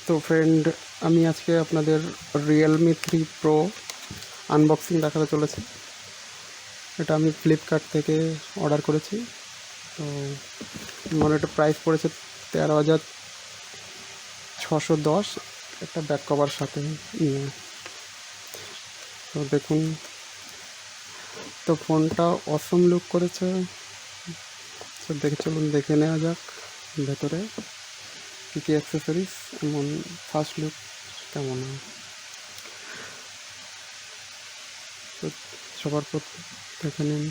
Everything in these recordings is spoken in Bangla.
তো ফ্রেন্ড, আমি আজকে আপনাদের রিয়েলমি 3 প্রো আনবক্সিং দেখাতে চলেছি। এটা আমি ফ্লিপকার্ট থেকে অর্ডার করেছি। তো মানে এটা প্রাইস পড়েছে 13,610, একটা ব্যাক কভার সাথে নিয়ে। তো দেখুন, তো ফোনটা অসম লুক করেছে। তো চলুন দেখে নেওয়া যাক ভেতরে কী কী অ্যাক্সেসরিজ, এমন ফার্স্ট লুক কেমন হয়। তো সবার প্রথম দেখে নিন।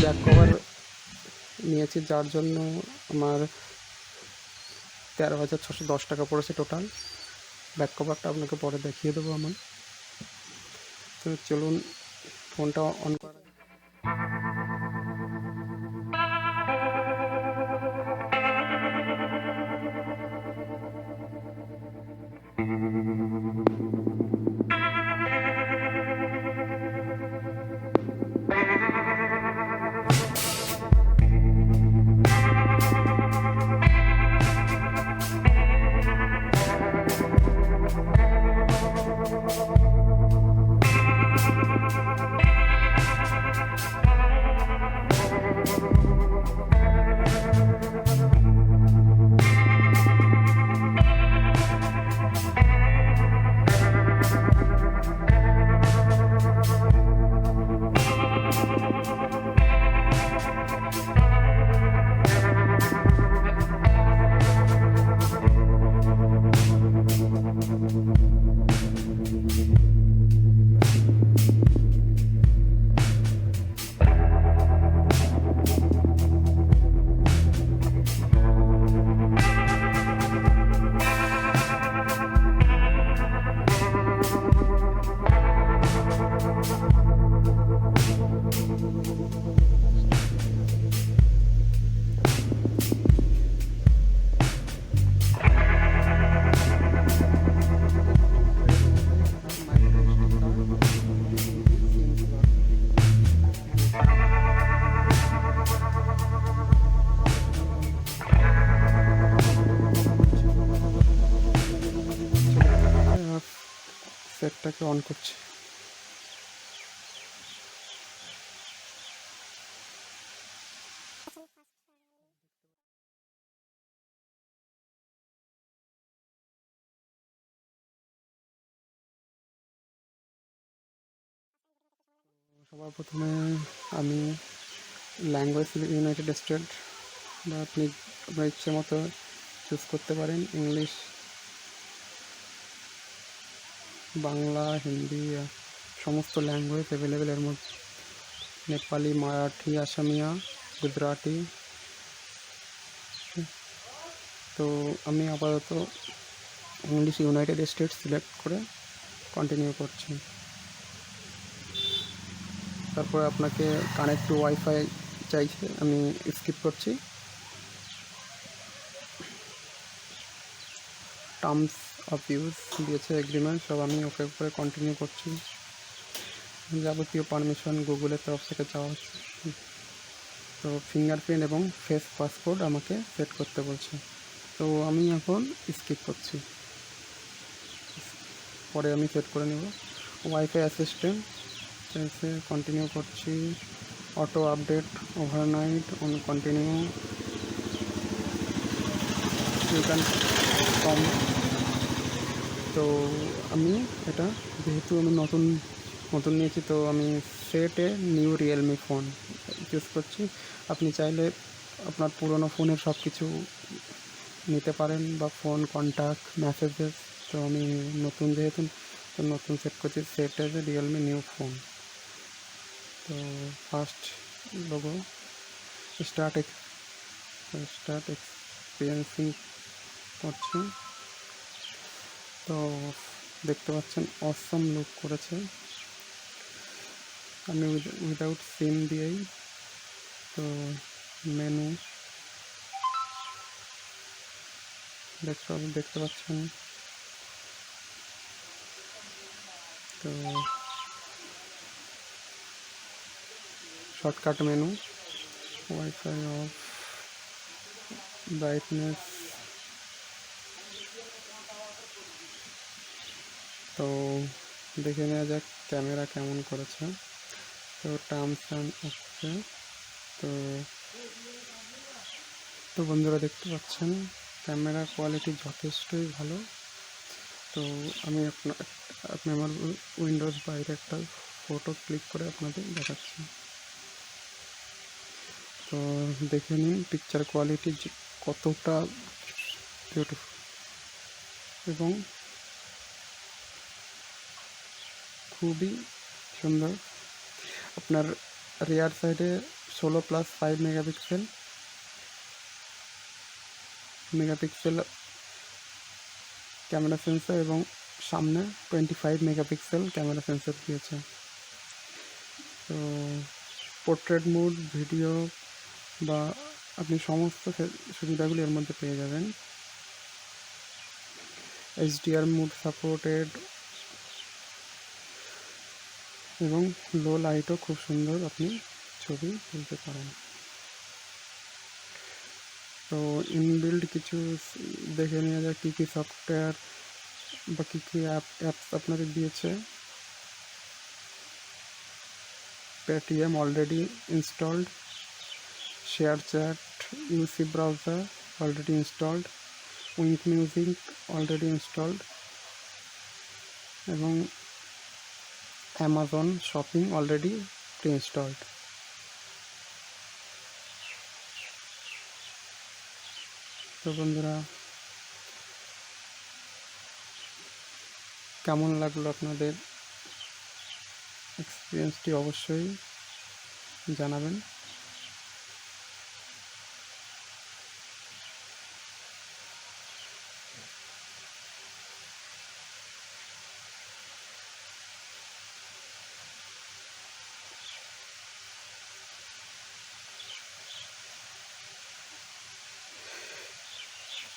ব্যাক কভার নিয়েছি, যার জন্য আমার 13,610 টাকা পড়েছে টোটাল। ব্যাক কভারটা আপনাকে পরে দেখিয়ে দেবো আমার। তো চলুন ফোনটা অন করা। সেটটাকে অন করছি। সবার প্রথমে আমি ল্যাঙ্গুয়েজ ইউনাইটেড স্টেট, বা আপনি আপনার ইচ্ছে মতো চুজ করতে পারেন, ইংলিশ, বাংলা, হিন্দি সমস্ত ল্যাঙ্গুয়েজ অ্যাভেলেবেল এর মধ্যে, নেপালি, মারাঠি, আসামিয়া, গুজরাটি। তো আমি আপাতত ইংলিশ ইউনাইটেড স্টেটস সিলেক্ট করে কন্টিনিউ করছি। তারপরে আপনাকে কানেক্ট টু ওয়াইফাই চাইছে, আমি স্কিপ করছি। টার্মস অফ ইউজ দিয়েছে, এগ্রিমেন্ট, সব আমি ওকে করে কন্টিনিউ করছি। যাবতীয় পারমিশন গুগলের তরফ থেকে চাওয়া হচ্ছে। তো ফিঙ্গারপ্রিন্ট এবং ফেস পাসপোর্ট আমাকে সেট করতে বলছে, তো আমি এখন স্কিপ করছি, পরে আমি সেট করে নেব। ওয়াইফাই অ্যাসিস্ট্যান্ট এসে কন্টিনিউ করছি। Auto update overnight on continue, you can come. তো আমি এটা যেহেতু আমি নতুন নিয়েছি, তো আমি সেটে নিউ রিয়েলমি ফোন ইউজ করছি। আপনি চাইলে আপনার পুরনো ফোনের সব কিছু নিতে পারেন, বা ফোন কন্ট্যাক্ট মেসেজেস। তো আমি নতুন যেহেতু, তো নতুন সেট করছি, set as a Realme new phone. তো ফার্স্ট লোগো স্টার্ট এক্সপিরিয়েন্সিং করছি। তো দেখতে পাচ্ছেন অসম লুক করেছে। আমি উইদাউট সিম দিয়েই, তো মেনু দেখতে পাচ্ছেন। তো shortcut menu, wifi of, brightness. তো দেখে নেওয়া যাক ক্যামেরা কেমন করেছে। তো টার্মস অ্যান্ড ওকে। তো তো বন্ধুরা দেখতে পাচ্ছেন ক্যামেরা কোয়ালিটি যথেষ্টই ভালো। তো আমি আপনি আমার উইন্ডোজ বাইরে একটা ফটো ক্লিক করে আপনাদের দেখাচ্ছি। তো দেখে নিন পিকচার কোয়ালিটি কতটা বিউটিফুল, এবং খুবই সুন্দর। আপনার রিয়ার সাইডে 16+5 মেগাপিক্সেল ক্যামেরা সেন্সর, এবং সামনে 25 মেগাপিক্সেল ক্যামেরা সেন্সর দিয়েছে। তো পোর্ট্রেট মোড, ভিডিও বা আপনি সমস্ত সুবিধাগুলি এর মধ্যে পেয়ে যাবেন। HDR মোড সাপোর্টেড, এবং লো লাইটও খুব সুন্দর আপনি ছবি তুলতে পারেন। তো ইনবিল্ড কিছু দেখে নেওয়া যায় কী কী সফটওয়্যার বা কী কী অ্যাপস আপনাদের দিয়েছে। Paytm already installed, ShareChat, UC browser already installed, Wynk music already installed, এবং Amazon shopping already pre installed. তো বন্ধুরা কেমন লাগলো আপনাদের এক্সপিরিয়েন্সটি অবশ্যই জানাবেন।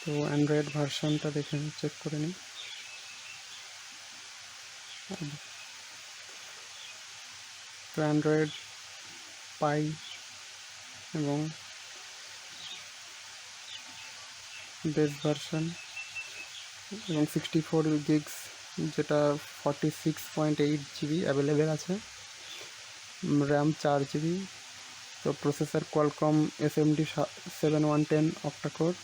তো অ্যান্ড্রয়েড ভার্সনটা দেখে চেক করে নিই। তো অ্যান্ড্রয়েড পাই এবং বেস ভার্সন, এবং 64 গিগস, যেটা 46.8 জিবি অ্যাভেলেবেল আছে, র্যাম 4 জিবি। তো processor Qualcomm SMD 7110 octa-core,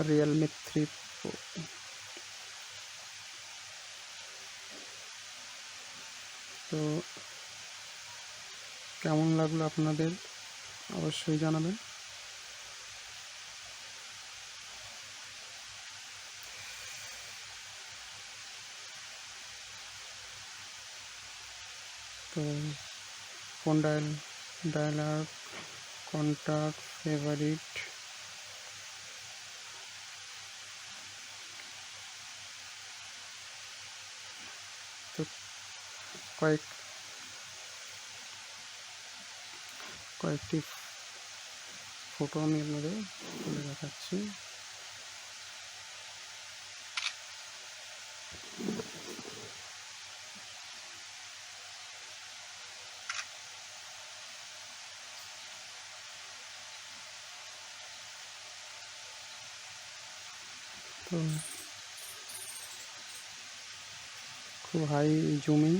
Realme 3 Pro। তো কেমন লাগলো আপনাদের অবশ্যই জানাবেন। তো ফোন ডায়ালার, কন্ট্যাক্ট, ফেভারিট, তো কয়েকটি ফটো আমি আপনাদের তুলে দেখাচ্ছি। তো খুব হাই জুমিং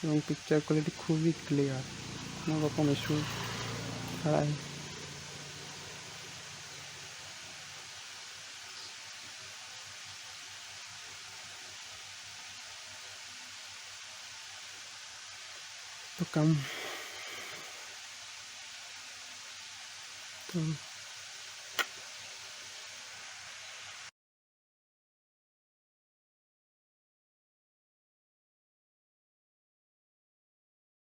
এবং পিকচার কোয়ালিটি খুবই ক্লিয়ার, কোনো রকম ইস্যু ছাড়াই। তো